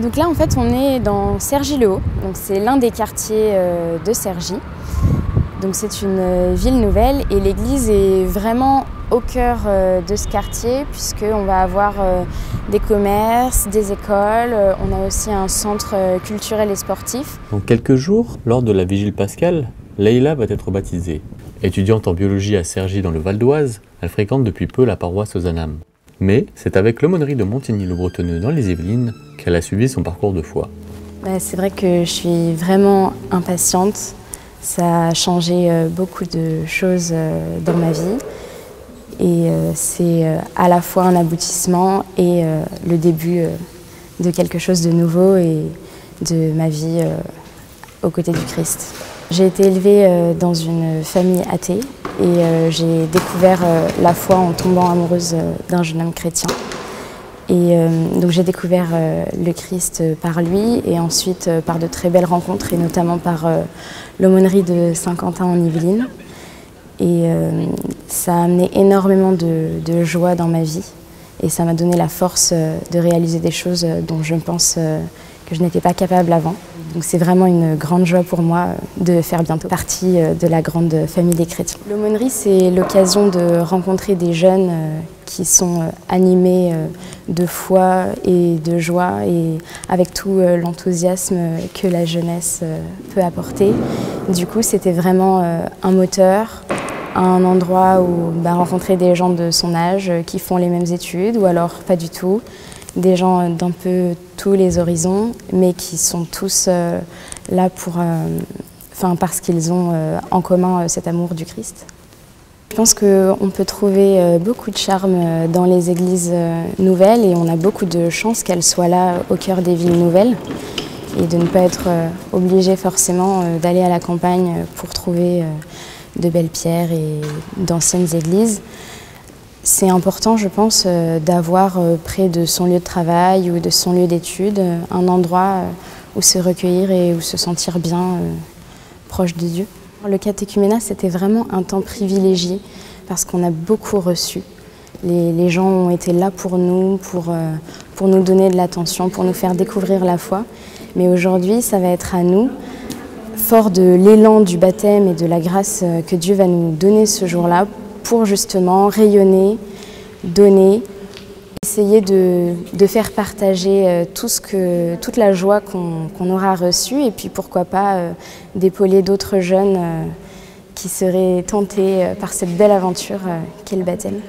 Donc là en fait on est dans Cergy-le-Haut, donc c'est l'un des quartiers de Cergy. Donc c'est une ville nouvelle et l'église est vraiment au cœur de ce quartier puisqu'on va avoir des commerces, des écoles, on a aussi un centre culturel et sportif. Dans quelques jours, lors de la vigile pascale, Leïla va être baptisée. Étudiante en biologie à Cergy dans le Val d'Oise, elle fréquente depuis peu la paroisse Ozanam. Mais c'est avec l'aumônerie de Montigny-le-Bretonneux dans les Yvelines qu'elle a suivi son parcours de foi. C'est vrai que je suis vraiment impatiente. Ça a changé beaucoup de choses dans ma vie. Et c'est à la fois un aboutissement et le début de quelque chose de nouveau et de ma vie aux côtés du Christ. J'ai été élevée dans une famille athée et j'ai découvert la foi en tombant amoureuse d'un jeune homme chrétien. Et donc j'ai découvert le Christ par lui et ensuite par de très belles rencontres et notamment par l'aumônerie de Saint-Quentin en Yvelines. Et ça a amené énormément de joie dans ma vie et ça m'a donné la force de réaliser des choses dont je pense que je n'étais pas capable avant. Donc c'est vraiment une grande joie pour moi de faire bientôt partie de la grande famille des chrétiens. L'aumônerie, c'est l'occasion de rencontrer des jeunes qui sont animés de foi et de joie et avec tout l'enthousiasme que la jeunesse peut apporter. Du coup, c'était vraiment un moteur, un endroit où rencontrer des gens de son âge qui font les mêmes études ou alors pas du tout. Des gens d'un peu tous les horizons, mais qui sont tous là parce qu'ils ont en commun cet amour du Christ. Je pense qu'on peut trouver beaucoup de charme dans les églises nouvelles et on a beaucoup de chance qu'elles soient là au cœur des villes nouvelles et de ne pas être obligé forcément d'aller à la campagne pour trouver de belles pierres et d'anciennes églises. C'est important, je pense, d'avoir près de son lieu de travail ou de son lieu d'études un endroit où se recueillir et où se sentir bien proche de Dieu. Le catéchuménat, c'était vraiment un temps privilégié parce qu'on a beaucoup reçu. Les gens ont été là pour nous donner de l'attention, pour nous faire découvrir la foi. Mais aujourd'hui, ça va être à nous, fort de l'élan du baptême et de la grâce que Dieu va nous donner ce jour-là, pour justement rayonner, donner, essayer de faire partager toute la joie qu'on aura reçue et puis pourquoi pas d'épauler d'autres jeunes qui seraient tentés par cette belle aventure qu'est le baptême.